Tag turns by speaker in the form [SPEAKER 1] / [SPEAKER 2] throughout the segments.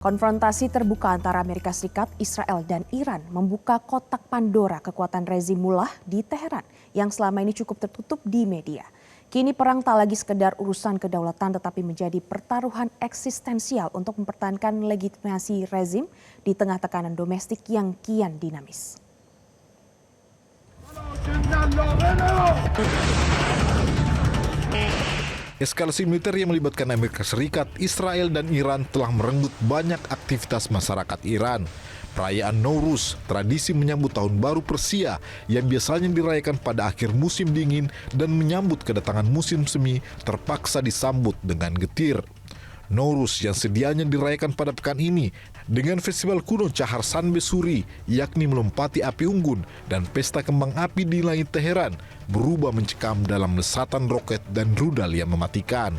[SPEAKER 1] Konfrontasi terbuka antara Amerika Serikat, Israel, dan Iran membuka kotak Pandora kekuatan rezim Mullah di Teheran yang selama ini cukup tertutup di media. Kini perang tak lagi sekedar urusan kedaulatan tetapi menjadi pertaruhan eksistensial untuk mempertahankan legitimasi rezim di tengah tekanan domestik yang kian dinamis.
[SPEAKER 2] Eskalasi militer yang melibatkan Amerika Serikat, Israel, dan Iran telah merenggut banyak aktivitas masyarakat Iran. Perayaan Nowruz, tradisi menyambut tahun baru Persia yang biasanya dirayakan pada akhir musim dingin dan menyambut kedatangan musim semi, terpaksa disambut dengan getir. Nowruz yang sedianya dirayakan pada pekan ini dengan festival kuno Cahar Sanbe Suri, yakni melompati api unggun dan pesta kembang api di langit Teheran, berubah mencekam dalam lesatan roket dan rudal yang mematikan.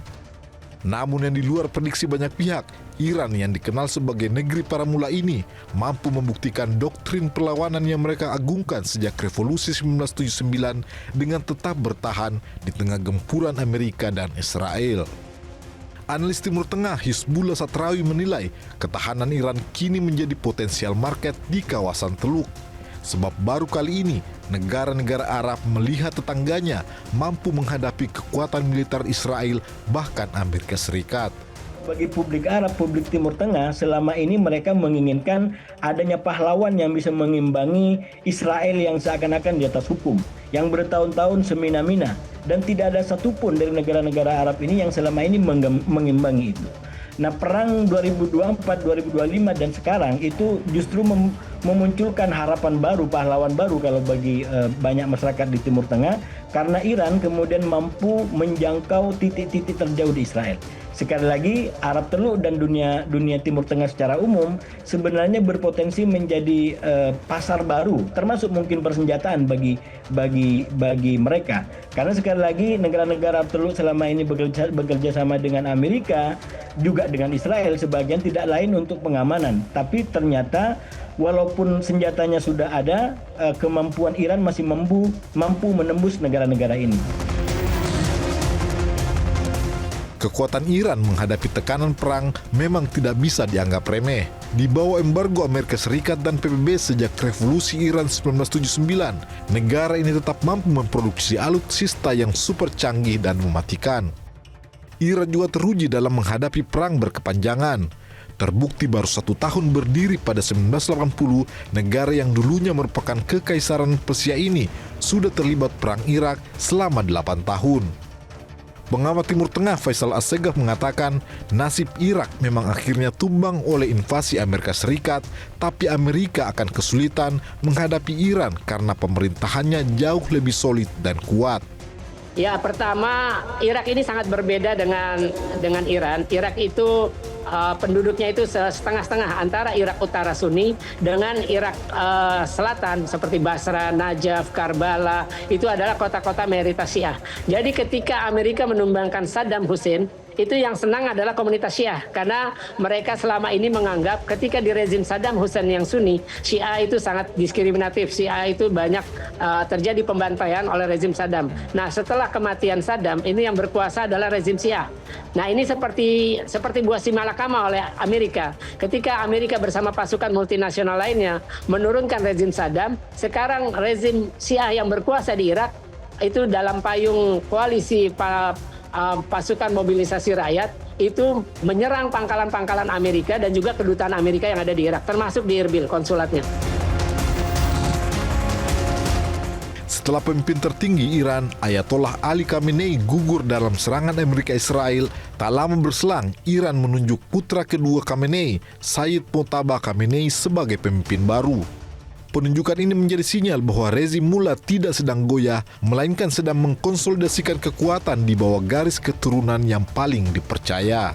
[SPEAKER 2] Namun yang di luar prediksi banyak pihak, Iran yang dikenal sebagai negeri para mula ini mampu membuktikan doktrin perlawanan yang mereka agungkan sejak revolusi 1979 dengan tetap bertahan di tengah gempuran Amerika dan Israel. Analis Timur Tengah Hizbullah Satrawi menilai ketahanan Iran kini menjadi potensial market di kawasan Teluk. Sebab baru kali ini negara-negara Arab melihat tetangganya mampu menghadapi kekuatan militer Israel bahkan Amerika Serikat.
[SPEAKER 3] Bagi publik Arab, publik Timur Tengah, selama ini mereka menginginkan adanya pahlawan yang bisa mengimbangi Israel yang seakan-akan di atas hukum, yang bertahun-tahun semina-mina, dan tidak ada satupun dari negara-negara Arab ini yang selama ini mengimbangi itu. Nah, perang 2024, 2025 dan sekarang itu justru memunculkan harapan baru, pahlawan baru kalau bagi banyak masyarakat di Timur Tengah, karena Iran kemudian mampu menjangkau titik-titik terjauh di Israel. Sekali lagi, Arab Teluk dan dunia Timur Tengah secara umum sebenarnya berpotensi menjadi pasar baru, termasuk mungkin persenjataan bagi mereka. Karena sekali lagi negara-negara Arab Teluk selama ini bekerja sama dengan Amerika, juga dengan Israel sebagian tidak lain untuk pengamanan. Tapi ternyata walaupun senjatanya sudah ada, kemampuan Iran masih mampu menembus negara-negara ini.
[SPEAKER 2] Kekuatan Iran menghadapi tekanan perang memang tidak bisa dianggap remeh. Di bawah embargo Amerika Serikat dan PBB sejak revolusi Iran 1979, negara ini tetap mampu memproduksi alutsista yang super canggih dan mematikan. Iran juga teruji dalam menghadapi perang berkepanjangan. Terbukti baru 1 tahun berdiri pada 1980, negara yang dulunya merupakan kekaisaran Persia ini sudah terlibat perang Irak selama 8 tahun. Pengamat Timur Tengah Faisal Assegaf mengatakan nasib Irak memang akhirnya tumbang oleh invasi Amerika Serikat, tapi Amerika akan kesulitan menghadapi Iran karena pemerintahannya jauh lebih solid dan kuat.
[SPEAKER 4] Ya, pertama Irak ini sangat berbeda dengan Iran. Irak itu penduduknya itu setengah-setengah antara Irak Utara Sunni dengan Irak Selatan seperti Basra, Najaf, Karbala, itu adalah kota-kota mayoritas Syiah. Jadi ketika Amerika menumbangkan Saddam Hussein, itu yang senang adalah komunitas Syiah karena mereka selama ini menganggap ketika di rezim Saddam Hussein yang Sunni, Syiah itu sangat diskriminatif. Syiah itu banyak terjadi pembantaian oleh rezim Saddam. Nah, setelah kematian Saddam, ini yang berkuasa adalah rezim Syiah. Nah, ini seperti buah si malakama oleh Amerika. Ketika Amerika bersama pasukan multinasional lainnya menurunkan rezim Saddam, sekarang rezim Syiah yang berkuasa di Irak itu dalam payung koalisi pasukan mobilisasi rakyat itu menyerang pangkalan-pangkalan Amerika dan juga kedutaan Amerika yang ada di Irak, termasuk di Erbil, konsulatnya.
[SPEAKER 2] Setelah pemimpin tertinggi Iran, Ayatollah Ali Khamenei gugur dalam serangan Amerika Israel, tak lama berselang Iran menunjuk putra kedua Khamenei, Sayyid Mojtaba Khamenei sebagai pemimpin baru. Penunjukan ini menjadi sinyal bahwa rezim Mullah tidak sedang goyah, melainkan sedang mengkonsolidasikan kekuatan di bawah garis keturunan yang paling dipercaya.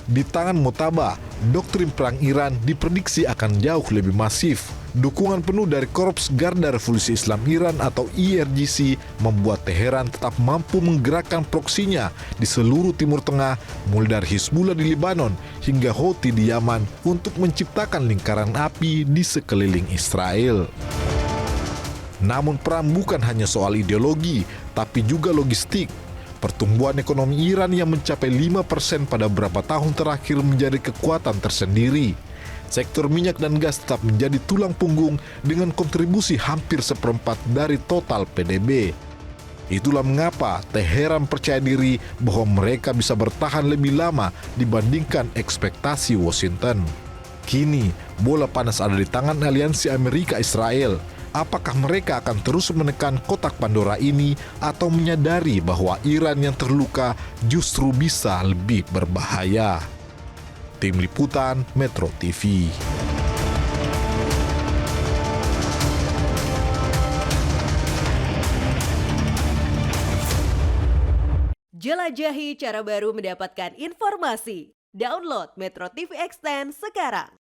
[SPEAKER 2] Di tangan Mojtaba, doktrin perang Iran diprediksi akan jauh lebih masif. Dukungan penuh dari Korps Garda Revolusi Islam Iran atau IRGC membuat Teheran tetap mampu menggerakkan proksinya di seluruh Timur Tengah, mulai dari Hizbullah di Lebanon hingga Houthi di Yaman untuk menciptakan lingkaran api di sekeliling Israel. Namun perang bukan hanya soal ideologi, tapi juga logistik. Pertumbuhan ekonomi Iran yang mencapai 5% pada beberapa tahun terakhir menjadi kekuatan tersendiri. sektor minyak dan gas tetap menjadi tulang punggung dengan kontribusi hampir seperempat dari total PDB. Itulah mengapa Teheran percaya diri bahwa mereka bisa bertahan lebih lama dibandingkan ekspektasi Washington. Kini, bola panas ada di tangan aliansi Amerika-Israel. Apakah mereka akan terus menekan kotak Pandora ini atau menyadari bahwa Iran yang terluka justru bisa lebih berbahaya? Tim Liputan Metro TV.
[SPEAKER 5] Jelajahi cara baru mendapatkan informasi. Download Metro TV Extend sekarang.